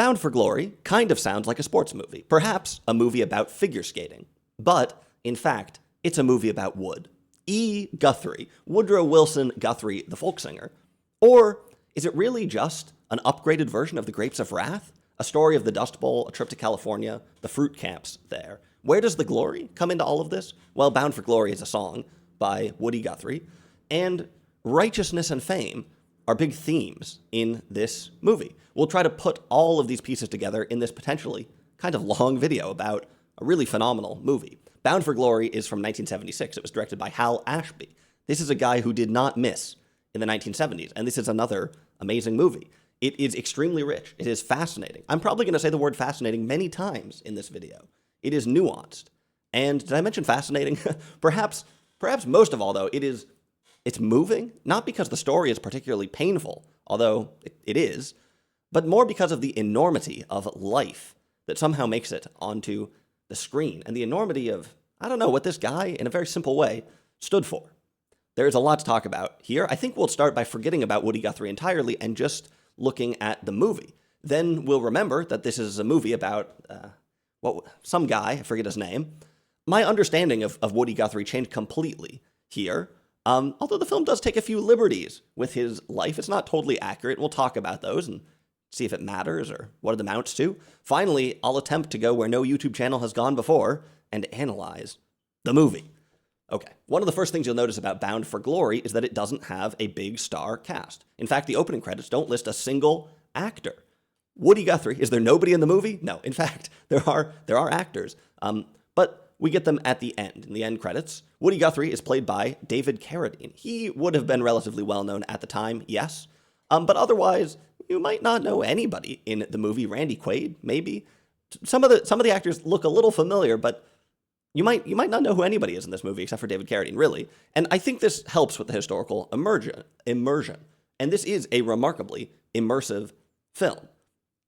Bound for Glory kind of sounds like a sports movie, perhaps a movie about figure skating. But, in fact, it's a movie about wood. E. Guthrie, Woodrow Wilson Guthrie, the folk singer. Or is it really just an upgraded version of The Grapes of Wrath? A story of the Dust Bowl, a trip to California, the fruit camps there. Where does the glory come into all of this? Well, Bound for Glory is a song by Woody Guthrie, and righteousness and fame are big themes in this movie. We'll try to put all of these pieces together in this potentially kind of long video about a really phenomenal movie. Bound for Glory is from 1976. It was directed by Hal Ashby. This is a guy who did not miss in the 1970s, and this is another amazing movie. It is extremely rich. It is fascinating. I'm probably going to say the word fascinating many times in this video. It is nuanced. And did I mention fascinating? Perhaps most of all, though, it's moving, not because the story is particularly painful, although it is, but more because of the enormity of life that somehow makes it onto the screen, and the enormity of, I don't know, what this guy, in a very simple way, stood for. There is a lot to talk about here. I think we'll start by forgetting about Woody Guthrie entirely and just looking at the movie. Then we'll remember that this is a movie about, some guy, I forget his name. My understanding of Woody Guthrie changed completely here, although the film does take a few liberties with his life. It's not totally accurate. We'll talk about those and see if it matters or what it amounts to. Finally, I'll attempt to go where no YouTube channel has gone before and analyze the movie. Okay, one of the first things you'll notice about Bound for Glory is that it doesn't have a big star cast. In fact, the opening credits don't list a single actor. Woody Guthrie, is there nobody in the movie? No, in fact, there are actors, but we get them at the end, in the end credits. Woody Guthrie is played by David Carradine. He would have been relatively well known at the time, yes, but otherwise, you might not know anybody in the movie. Randy Quaid, maybe. Some of the actors look a little familiar, but you might not know who anybody is in this movie except for David Carradine, really. And I think this helps with the historical immersion. And this is a remarkably immersive film.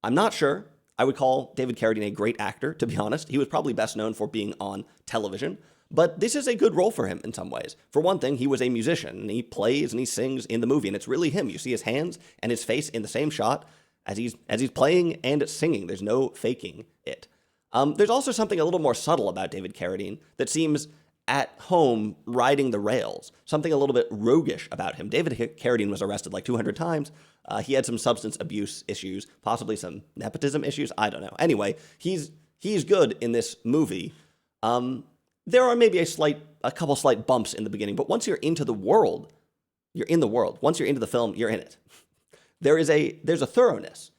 I'm not sure I would call David Carradine a great actor, to be honest. He was probably best known for being on television, but this is a good role for him in some ways. For one thing, he was a musician, and he plays and he sings in the movie, and it's really him. You see his hands and his face in the same shot as he's playing and singing. There's no faking it. There's also something a little more subtle about David Carradine that seems at home riding the rails, something a little bit roguish about him. David Carradine was arrested like 200 times. He had some substance abuse issues, possibly some nepotism issues. I don't know. Anyway, he's good in this movie. There are maybe a couple slight bumps in the beginning, but once you're into the world, you're in the world. Once you're into the film, you're in it. There's a thoroughness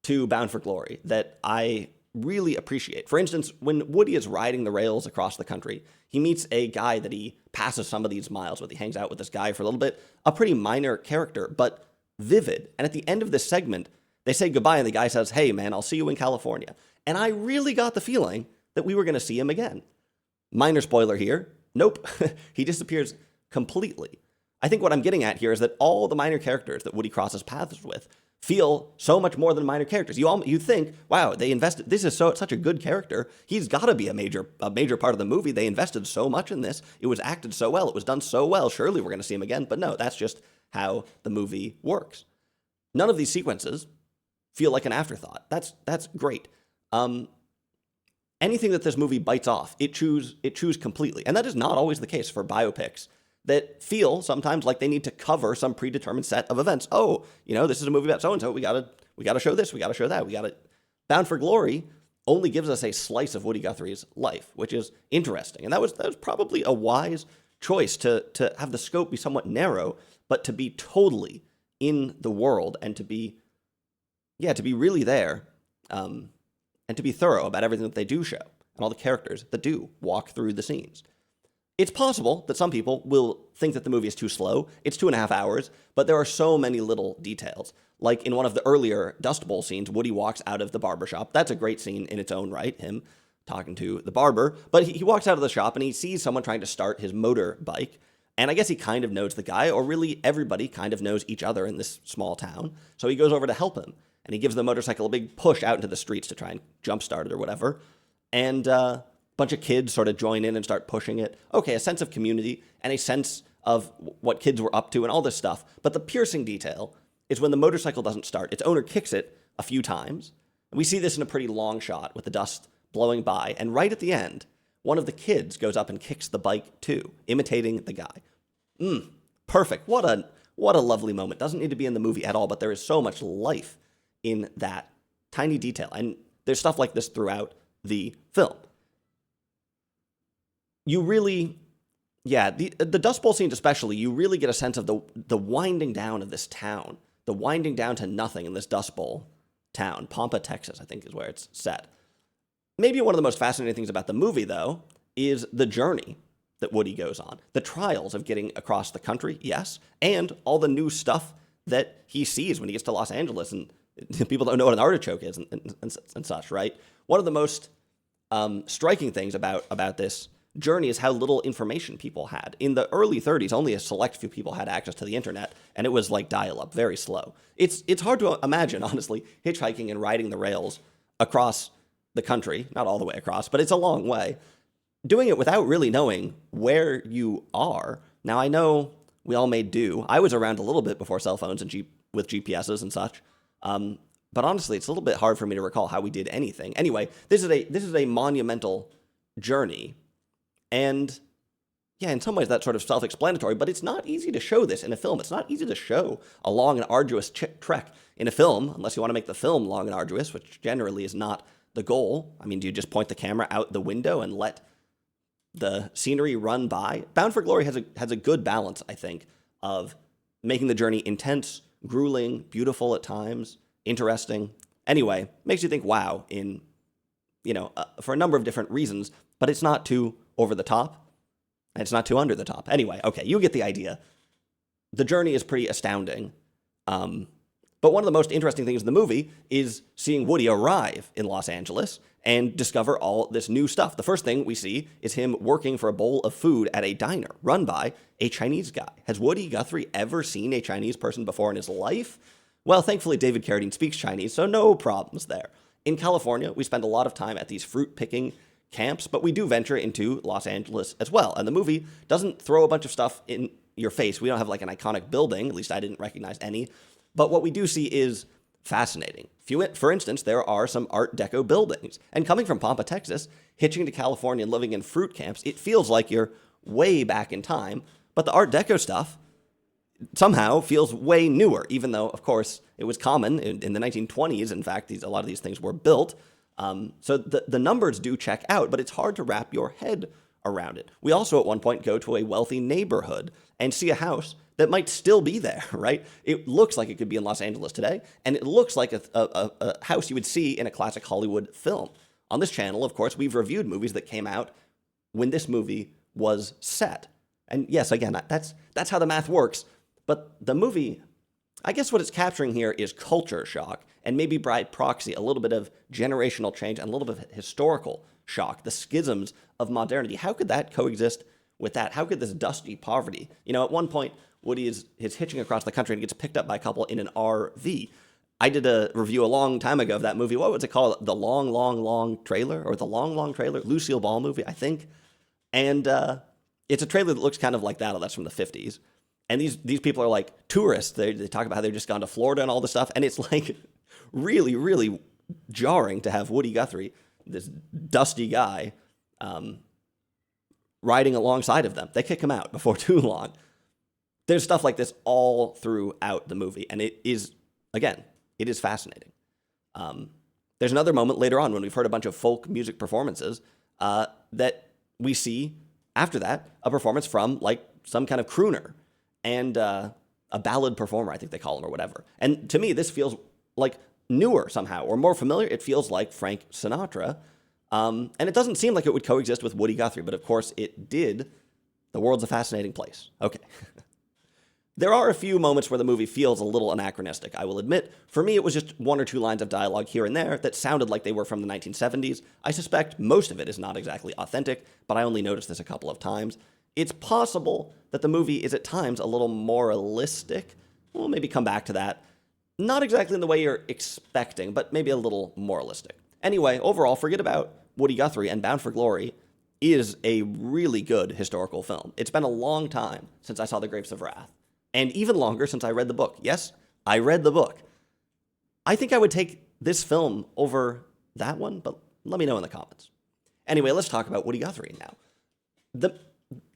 to Bound for Glory that I really appreciate. For instance, when Woody is riding the rails across the country, he meets a guy that he passes some of these miles with. He hangs out with this guy for a little bit, a pretty minor character, but vivid. And at the end of this segment, they say goodbye, and the guy says, "Hey, man, I'll see you in California." And I really got the feeling that we were going to see him again. Minor spoiler here. Nope. He disappears completely. I think what I'm getting at here is that all the minor characters that Woody crosses paths with feel so much more than minor characters. You think, wow, they invested. This is such a good character. He's got to be a major part of the movie. They invested so much in this. It was acted so well. It was done so well. Surely we're going to see him again. But no, that's just how the movie works. None of these sequences feel like an afterthought. That's great. Anything that this movie bites off, it chews completely, and that is not always the case for biopics that feel sometimes like they need to cover some predetermined set of events. Oh, this is a movie about so-and-so. We gotta show this. We gotta show that. Bound for Glory only gives us a slice of Woody Guthrie's life, which is interesting. And that was probably a wise choice to have the scope be somewhat narrow, but to be totally in the world and to be really there, and to be thorough about everything that they do show and all the characters that do walk through the scenes. It's possible that some people will think that the movie is too slow. It's 2.5 hours, but there are so many little details. Like in one of the earlier Dust Bowl scenes, Woody walks out of the barbershop. That's a great scene in its own right, him talking to the barber. But he walks out of the shop and he sees someone trying to start his motorbike. And I guess he kind of knows the guy, or really everybody kind of knows each other in this small town. So he goes over to help him. And he gives the motorcycle a big push out into the streets to try and jumpstart it or whatever. And bunch of kids sort of join in and start pushing it. Okay, a sense of community and a sense of what kids were up to and all this stuff. But the piercing detail is when the motorcycle doesn't start. Its owner kicks it a few times, And we see this in a pretty long shot with the dust blowing by, and right at the end, one of the kids goes up and kicks the bike too, imitating the guy. Perfect. What a lovely moment. Doesn't need to be in the movie at all, but there is so much life in that tiny detail. And there's stuff like this throughout the film. You really, the Dust Bowl scenes especially, you really get a sense of the winding down of this town, the winding down to nothing in this Dust Bowl town. Pampa, Texas, I think is where it's set. Maybe one of the most fascinating things about the movie, though, is the journey that Woody goes on. The trials of getting across the country, yes, and all the new stuff that he sees when he gets to Los Angeles, and people don't know what an artichoke is and such, right? One of the most striking things about this journey is how little information people had. In the early 30s, only a select few people had access to the internet, and it was like dial-up, very slow. It's hard to imagine, honestly, hitchhiking and riding the rails across the country, not all the way across, but it's a long way, doing it without really knowing where you are. Now, I know we all made do. I was around a little bit before cell phones and with GPSs and such, but honestly, it's a little bit hard for me to recall how we did anything. Anyway, this is a monumental journey, and yeah, in some ways that's sort of self-explanatory, but it's not easy to show this in a film. It's not easy to show a long and arduous trek in a film, unless you want to make the film long and arduous, which generally is not the goal. I mean, do you just point the camera out the window and let the scenery run by? Bound for Glory has a good balance, I think, of making the journey intense, grueling, beautiful at times, interesting. Anyway, makes you think, wow, for a number of different reasons, but it's not too over the top, and it's not too under the top. Anyway, okay, you get the idea. The journey is pretty astounding. But one of the most interesting things in the movie is seeing Woody arrive in Los Angeles and discover all this new stuff. The first thing we see is him working for a bowl of food at a diner run by a Chinese guy. Has Woody Guthrie ever seen a Chinese person before in his life? Well, thankfully, David Carradine speaks Chinese, so no problems there. In California, we spend a lot of time at these fruit-picking camps, but we do venture into Los Angeles as well. And the movie doesn't throw a bunch of stuff in your face. We don't have like an iconic building, at least I didn't recognize any. But what we do see is fascinating. For instance, there are some Art Deco buildings. And coming from Pampa, Texas, hitching to California and living in fruit camps, it feels like you're way back in time. But the Art Deco stuff somehow feels way newer, even though, of course, it was common in the 1920s. In fact, a lot of these things were built. So the numbers do check out, but it's hard to wrap your head around it. We also at one point go to a wealthy neighborhood and see a house that might still be there, right? It looks like it could be in Los Angeles today, and it looks like a house you would see in a classic Hollywood film. On this channel, of course, we've reviewed movies that came out when this movie was set. And yes, again, that's how the math works. But the movie, I guess what it's capturing here is culture shock, and maybe by proxy, a little bit of generational change and a little bit of historical shock, the schisms of modernity. How could that coexist with that? How could this dusty poverty? At one point, Woody is hitching across the country and gets picked up by a couple in an RV. I did a review a long time ago of that movie. What was it called? The Long, Long, Long Trailer? Or The Long, Long Trailer? Lucille Ball movie, I think. And it's a trailer that looks kind of like that. That's from the 50s. And these people are like tourists. They talk about how they've just gone to Florida and all this stuff. And it's like really, really jarring to have Woody Guthrie, this dusty guy, riding alongside of them. They kick him out before too long. There's stuff like this all throughout the movie, and it is fascinating. There's another moment later on when we've heard a bunch of folk music performances that we see, after that, a performance from, like, some kind of crooner and a ballad performer, I think they call him, or whatever. And to me, this feels like newer somehow, or more familiar. It feels like Frank Sinatra, and it doesn't seem like it would coexist with Woody Guthrie, but of course it did. The world's a fascinating place. Okay. There are a few moments where the movie feels a little anachronistic, I will admit. For me, it was just one or two lines of dialogue here and there that sounded like they were from the 1970s. I suspect most of it is not exactly authentic, but I only noticed this a couple of times. It's possible that the movie is at times a little moralistic. We'll maybe come back to that. Not exactly in the way you're expecting, but maybe a little moralistic. Anyway, overall, forget about Woody Guthrie, and Bound for Glory is a really good historical film. It's been a long time since I saw The Grapes of Wrath. And even longer since I read the book. Yes, I read the book. I think I would take this film over that one, but let me know in the comments. Anyway, let's talk about Woody Guthrie now.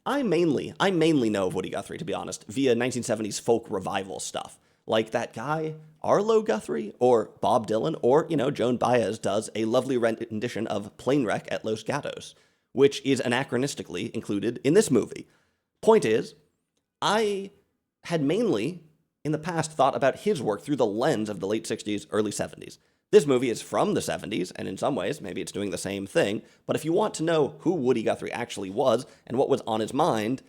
I mainly know of Woody Guthrie, to be honest, via 1970s folk revival stuff. Like that guy, Arlo Guthrie, or Bob Dylan, or, Joan Baez does a lovely rendition of Plane Wreck at Los Gatos, which is anachronistically included in this movie. Point is, I had mainly, in the past, thought about his work through the lens of the late 60s, early 70s. This movie is from the 70s, and in some ways, maybe it's doing the same thing, but if you want to know who Woody Guthrie actually was and what was on his mind,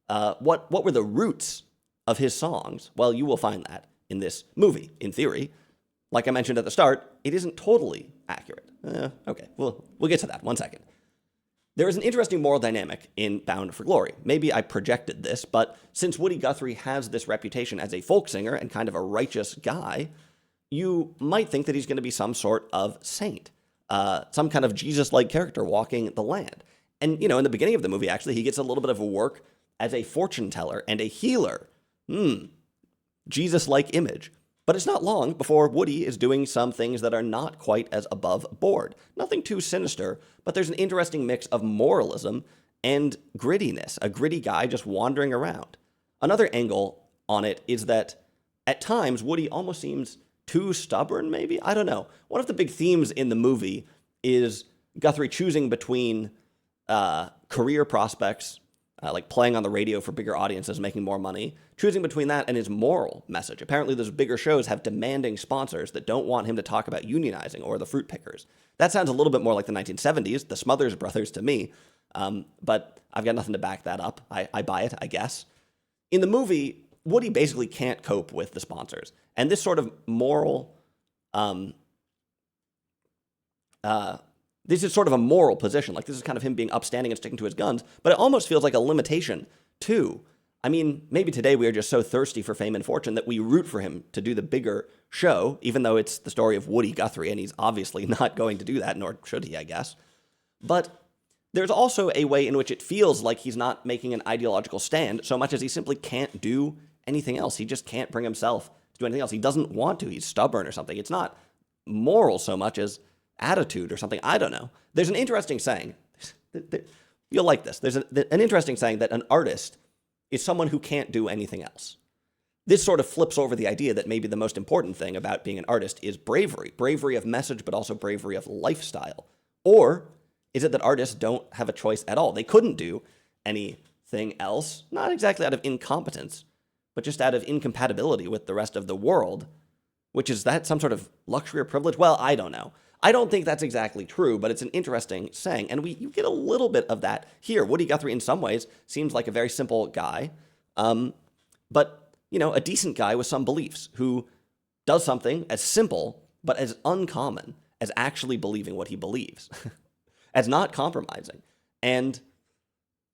what were the roots of his songs, well, you will find that in this movie, in theory. Like I mentioned at the start, it isn't totally accurate. Okay, we'll get to that. 1 second. There is an interesting moral dynamic in Bound for Glory. Maybe I projected this, but since Woody Guthrie has this reputation as a folk singer and kind of a righteous guy, you might think that he's going to be some sort of saint, some kind of Jesus-like character walking the land. And, in the beginning of the movie, actually, he gets a little bit of a work as a fortune teller and a healer. Jesus-like image. But it's not long before Woody is doing some things that are not quite as above board. Nothing too sinister, but there's an interesting mix of moralism and grittiness, a gritty guy just wandering around. Another angle on it is that at times Woody almost seems too stubborn, maybe? I don't know. One of the big themes in the movie is Guthrie choosing between career prospects, like playing on the radio for bigger audiences, making more money, choosing between that and his moral message. Apparently those bigger shows have demanding sponsors that don't want him to talk about unionizing or the fruit pickers. That sounds a little bit more like the 1970s, the Smothers Brothers to me, but I've got nothing to back that up. I buy it, I guess. In the movie, Woody basically can't cope with the sponsors. And this sort of moral, this is sort of a moral position. Like, this is kind of him being upstanding and sticking to his guns, but it almost feels like a limitation, too. I mean, maybe today we are just so thirsty for fame and fortune that we root for him to do the bigger show, even though it's the story of Woody Guthrie, and he's obviously not going to do that, nor should he, I guess. But there's also a way in which it feels like he's not making an ideological stand so much as he simply can't do anything else. He just can't bring himself to do anything else. He doesn't want to. He's stubborn or something. It's not moral so much as attitude or something. I don't know. There's an interesting saying. You'll like this. There's an interesting saying that an artist is someone who can't do anything else. This sort of flips over the idea that maybe the most important thing about being an artist is bravery. Bravery of message, but also bravery of lifestyle. Or is it that artists don't have a choice at all? They couldn't do anything else, not exactly out of incompetence, but just out of incompatibility with the rest of the world, which is that some sort of luxury or privilege? Well, I don't know. I don't think that's exactly true, but it's an interesting saying, and you get a little bit of that here. Woody Guthrie, in some ways, seems like a very simple guy, but, a decent guy with some beliefs who does something as simple, but as uncommon as actually believing what he believes, as not compromising. And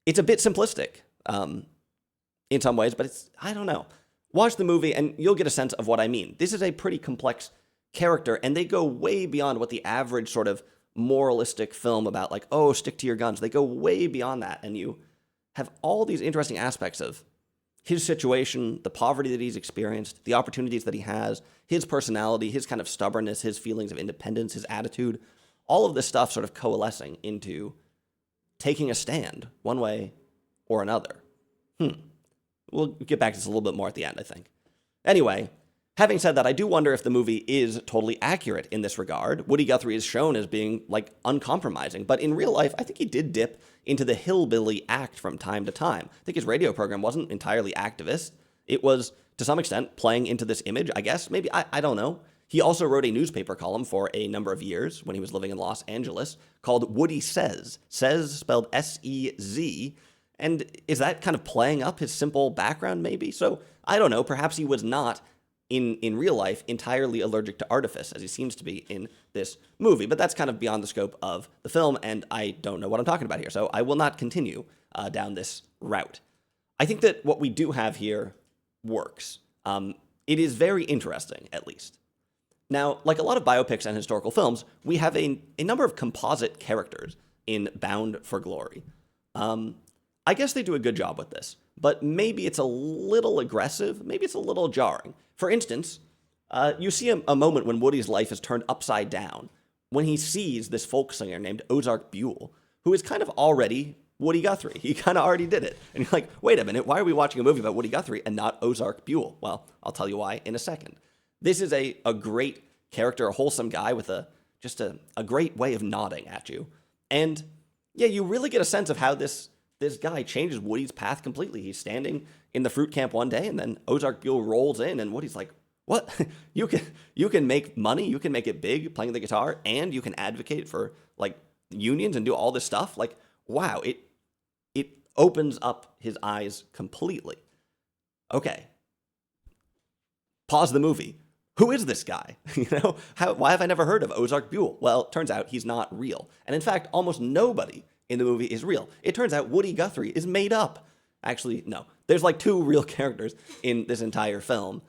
it's a bit simplistic in some ways, but I don't know. Watch the movie and you'll get a sense of what I mean. This is a pretty complex character, and they go way beyond what the average sort of moralistic film about, like, oh, stick to your guns. They go way beyond that, and you have all these interesting aspects of his situation, the poverty that he's experienced, the opportunities that he has, his personality, his kind of stubbornness, his feelings of independence, his attitude, all of this stuff sort of coalescing into taking a stand one way or another. We'll get back to this a little bit more at the end, I think. Anyway, having said that, I do wonder if the movie is totally accurate in this regard. Woody Guthrie is shown as being, like, uncompromising, but in real life, I think he did dip into the hillbilly act from time to time. I think his radio program wasn't entirely activist. It was, to some extent, playing into this image, I guess. Maybe, I don't know. He also wrote a newspaper column for a number of years when he was living in Los Angeles called Woody Says. Says spelled S-E-Z. And is that kind of playing up his simple background, maybe? So, I don't know. Perhaps he was not in real life entirely allergic to artifice, as he seems to be in this movie. But that's kind of beyond the scope of the film, and I don't know what I'm talking about here, so I will not continue down this route. I think that what we do have here works. It is very interesting, at least. Now, like a lot of biopics and historical films, we have a number of composite characters in Bound for Glory. I guess they do a good job with this, but maybe it's a little aggressive, maybe it's a little jarring. For instance, You see a moment when Woody's life is turned upside down when he sees this folk singer named Ozark Buell, who is kind of already Woody Guthrie. He kind of already did it. And you're like, wait a minute, why are we watching a movie about Woody Guthrie and not Ozark Buell? Well, I'll tell you why in a second. This is a great character, a wholesome guy with just a great way of nodding at you. And yeah, you really get a sense of how this guy changes Woody's path completely. He's standing in the fruit camp one day, and then Ozark Buell rolls in, and Woody's like, what? You can make money, you can make it big playing the guitar, and you can advocate for like unions and do all this stuff. Like, wow, it opens up his eyes completely. Okay. Pause the movie. Who is this guy? Why have I never heard of Ozark Buell? Well, it turns out he's not real. And in fact, almost nobody in the movie is real. It turns out Woody Guthrie is made up. Actually, no. There's like 2 real characters in this entire film.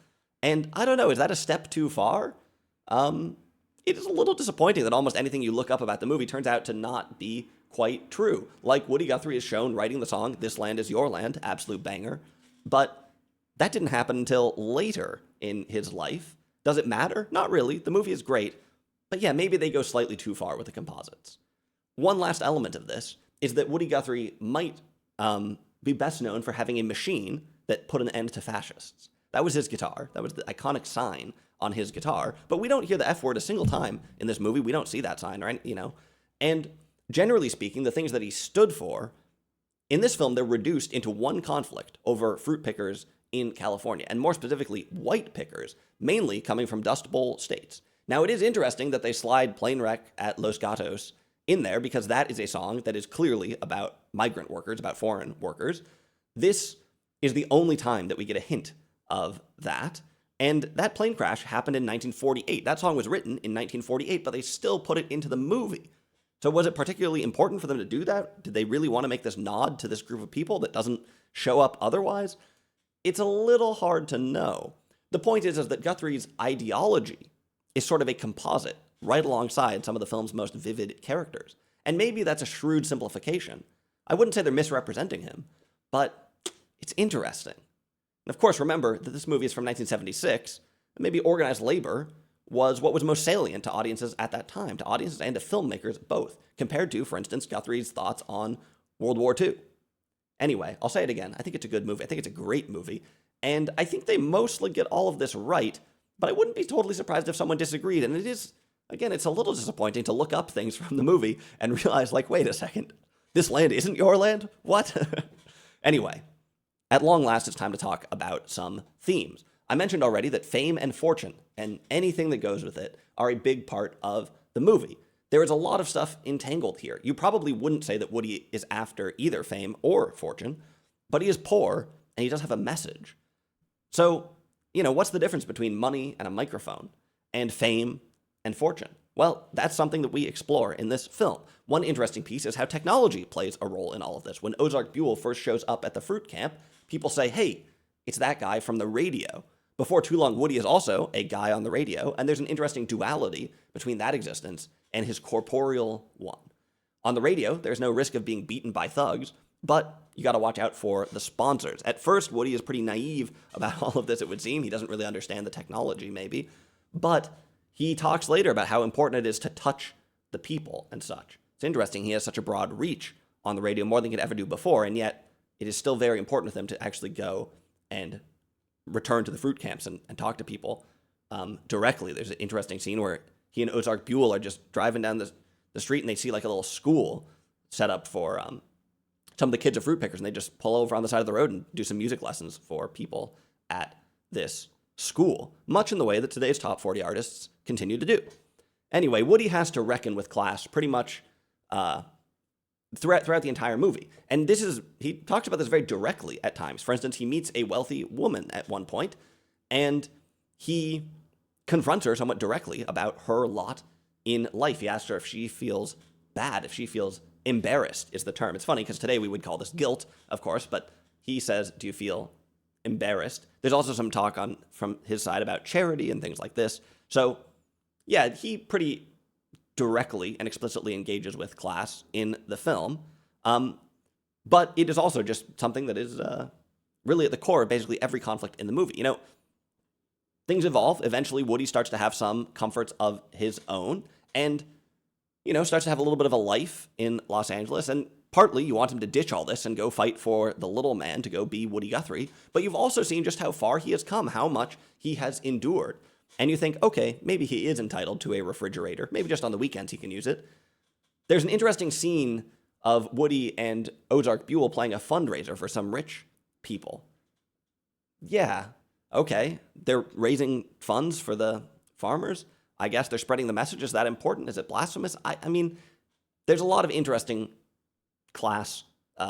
And I don't know, is that a step too far? It is a little disappointing that almost anything you look up about the movie turns out to not be quite true. Like Woody Guthrie is shown writing the song, This Land Is Your Land, absolute banger. But that didn't happen until later in his life. Does it matter? Not really. The movie is great. But yeah, maybe they go slightly too far with the composites. One last element of this is that Woody Guthrie might be best known for having a machine that put an end to fascists. That was his guitar. That was the iconic sign on his guitar. But we don't hear the F word a single time in this movie. We don't see that sign, right? And generally speaking, the things that he stood for, in this film, they're reduced into one conflict over fruit pickers in California, and more specifically, white pickers, mainly coming from Dust Bowl states. Now, it is interesting that they slide Plane Wreck at Los Gatos in there, because that is a song that is clearly about migrant workers, about foreign workers. This is the only time that we get a hint of that, and that plane crash happened in 1948. That song was written in 1948, but they still put it into the movie. So was it particularly important for them to do that? Did they really want to make this nod to this group of people that doesn't show up otherwise? It's a little hard to know. The point is that Guthrie's ideology is sort of a composite right alongside some of the film's most vivid characters. And maybe that's a shrewd simplification. I wouldn't say they're misrepresenting him, but it's interesting. And of course, remember that this movie is from 1976, and maybe organized labor was what was most salient to audiences at that time, to audiences and to filmmakers both, compared to, for instance, Guthrie's thoughts on World War II. Anyway, I'll say it again. I think it's a good movie. I think it's a great movie. And I think they mostly get all of this right, but I wouldn't be totally surprised if someone disagreed. And it is, again, it's a little disappointing to look up things from the movie and realize, like, wait a second, this land isn't your land? What? Anyway, at long last, it's time to talk about some themes. I mentioned already that fame and fortune, and anything that goes with it, are a big part of the movie. There is a lot of stuff entangled here. You probably wouldn't say that Woody is after either fame or fortune, but he is poor, and he does have a message. So, what's the difference between money and a microphone, and fame and fortune? Well, that's something that we explore in this film. One interesting piece is how technology plays a role in all of this. When Ozark Buell first shows up at the fruit camp, people say, hey, it's that guy from the radio. Before too long, Woody is also a guy on the radio, and there's an interesting duality between that existence and his corporeal one. On the radio, there's no risk of being beaten by thugs, but you got to watch out for the sponsors. At first, Woody is pretty naive about all of this, it would seem. He doesn't really understand the technology, maybe. But he talks later about how important it is to touch the people and such. It's interesting, he has such a broad reach on the radio, more than he could ever do before, and yet it is still very important to him to actually go and return to the fruit camps and talk to people directly. There's an interesting scene where he and Ozark Buell are just driving down the street, and they see like a little school set up for some of the kids of fruit pickers, and they just pull over on the side of the road and do some music lessons for people at this school, much in the way that today's top 40 artists continue to do. Anyway, Woody has to reckon with class pretty much throughout the entire movie. And he talks about this very directly at times. For instance, he meets a wealthy woman at one point, and he confronts her somewhat directly about her lot in life. He asks her if she feels bad, if she feels embarrassed is the term. It's funny because today we would call this guilt, of course, but he says, do you feel embarrassed? There's also some talk from his side about charity and things like this. So, yeah, he pretty directly and explicitly engages with class in the film. But it is also just something that is really at the core of basically every conflict in the movie. things evolve. Eventually, Woody starts to have some comforts of his own and, starts to have a little bit of a life in Los Angeles. And partly you want him to ditch all this and go fight for the little man to go be Woody Guthrie. But you've also seen just how far he has come, how much he has endured. And you think, okay, maybe he is entitled to a refrigerator. Maybe just on the weekends he can use it. There's an interesting scene of Woody and Ozark Buell playing a fundraiser for some rich people. Yeah, okay. They're raising funds for the farmers. I guess they're spreading the message. Is that important? Is it blasphemous? I mean, there's a lot of interesting class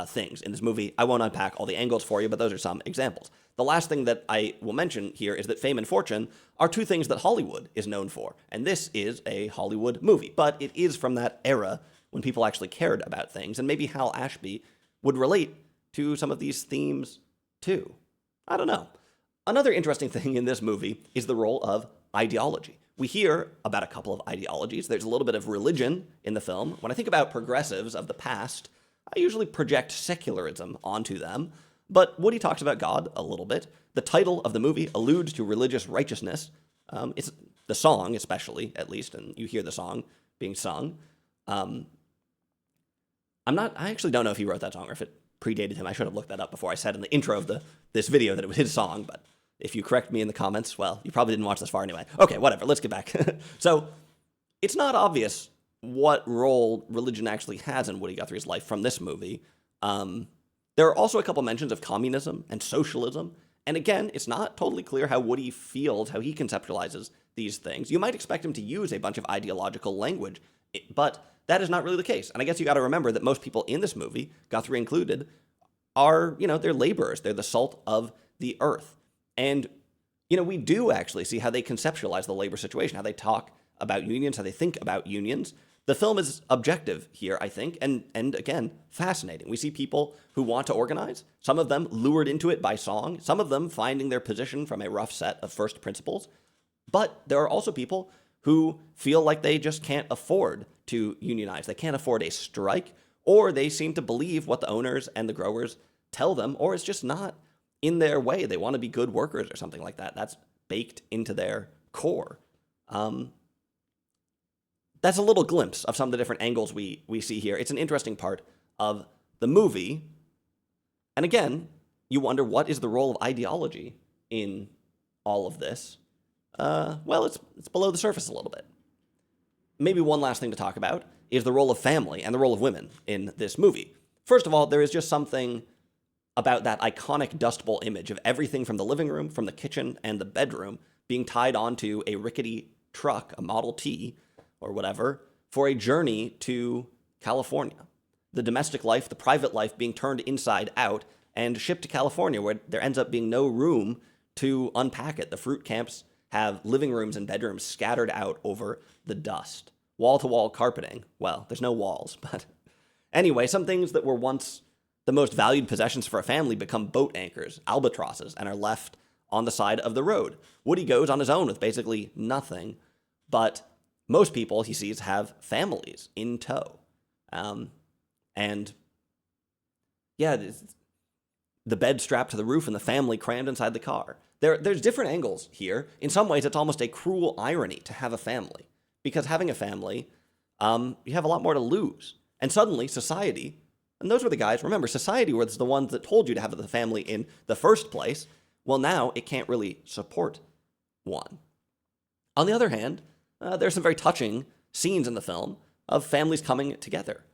things in this movie. I won't unpack all the angles for you, but those are some examples. The last thing that I will mention here is that fame and fortune are two things that Hollywood is known for. And this is a Hollywood movie, but it is from that era when people actually cared about things. And maybe Hal Ashby would relate to some of these themes too. I don't know. Another interesting thing in this movie is the role of ideology. We hear about a couple of ideologies. There's a little bit of religion in the film. When I think about progressives of the past, I usually project secularism onto them. But Woody talks about God a little bit. The title of the movie alludes to religious righteousness. It's the song, especially, at least, and you hear the song being sung. I actually don't know if he wrote that song or if it predated him. I should have looked that up before I said in the intro of this video that it was his song, but if you correct me in the comments, well, you probably didn't watch this far anyway. Okay, whatever, let's get back. So, it's not obvious what role religion actually has in Woody Guthrie's life from this movie. There are also a couple mentions of communism and socialism, and again, it's not totally clear how Woody feels, how he conceptualizes these things. You might expect him to use a bunch of ideological language, but that is not really the case. And I guess you got to remember that most people in this movie, Guthrie included, are, they're laborers. They're the salt of the earth. And, we do actually see how they conceptualize the labor situation, how they talk about unions, how they think about unions. The film is objective here, I think, and again, fascinating. We see people who want to organize, some of them lured into it by song, some of them finding their position from a rough set of first principles. But there are also people who feel like they just can't afford to unionize. They can't afford a strike, or they seem to believe what the owners and the growers tell them, or it's just not in their way. They want to be good workers or something like that. That's baked into their core. That's a little glimpse of some of the different angles we see here. It's an interesting part of the movie. And again, you wonder, what is the role of ideology in all of this? Well, it's below the surface a little bit. Maybe one last thing to talk about is the role of family and the role of women in this movie. First of all, there is just something about that iconic Dust Bowl image of everything from the living room, from the kitchen, and the bedroom being tied onto a rickety truck, a Model T, or whatever, for a journey to California. The domestic life, the private life being turned inside out and shipped to California, where there ends up being no room to unpack it. The fruit camps have living rooms and bedrooms scattered out over the dust. Wall-to-wall carpeting. Well, there's no walls, but anyway, some things that were once the most valued possessions for a family become boat anchors, albatrosses, and are left on the side of the road. Woody goes on his own with basically nothing, but most people he sees have families in tow. And yeah, the bed strapped to the roof and the family crammed inside the car. There's different angles here. In some ways, it's almost a cruel irony to have a family, because having a family, you have a lot more to lose. And suddenly, society, and those were the guys, remember, society was the ones that told you to have the family in the first place. Well, now it can't really support one. On the other hand, there's some very touching scenes in the film of families coming together.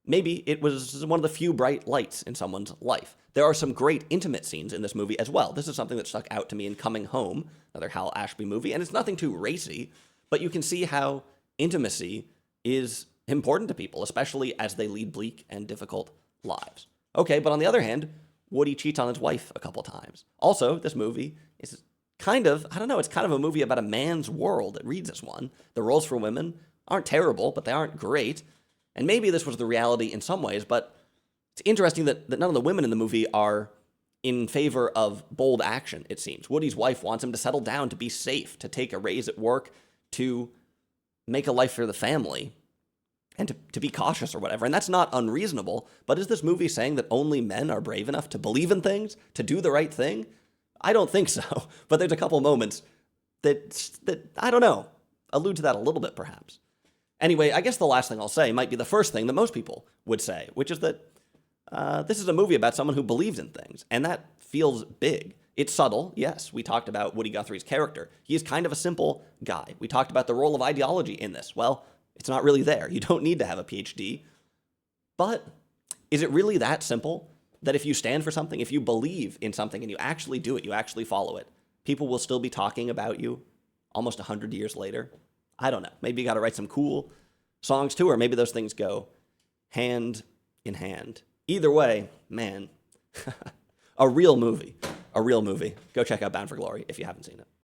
Maybe it was one of the few bright lights in someone's life. There are some great intimate scenes in this movie as well. This is something that stuck out to me in Coming Home, another Hal Ashby movie, and it's nothing too racy, but you can see how intimacy is important to people, especially as they lead bleak and difficult lives. Okay, but on the other hand, Woody cheats on his wife a couple times. Also, this movie is kind of, it's kind of a movie about a man's world. It reads as one. The roles for women aren't terrible, but they aren't great. And maybe this was the reality in some ways, but it's interesting that none of the women in the movie are in favor of bold action, it seems. Woody's wife wants him to settle down, to be safe, to take a raise at work, to make a life for the family, and to be cautious or whatever. And that's not unreasonable, but is this movie saying that only men are brave enough to believe in things, to do the right thing? I don't think so, but there's a couple moments that I don't know, allude to that a little bit perhaps. Anyway, I guess the last thing I'll say might be the first thing that most people would say, which is that this is a movie about someone who believes in things, and that feels big. It's subtle, yes. We talked about Woody Guthrie's character. He is kind of a simple guy. We talked about the role of ideology in this. Well, it's not really there. You don't need to have a PhD. But is it really that simple that if you stand for something, if you believe in something and you actually do it, you actually follow it, people will still be talking about you almost 100 years later? I don't know. Maybe you got to write some cool songs too, or maybe those things go hand in hand. Either way, man, a real movie. Go check out Bound for Glory if you haven't seen it.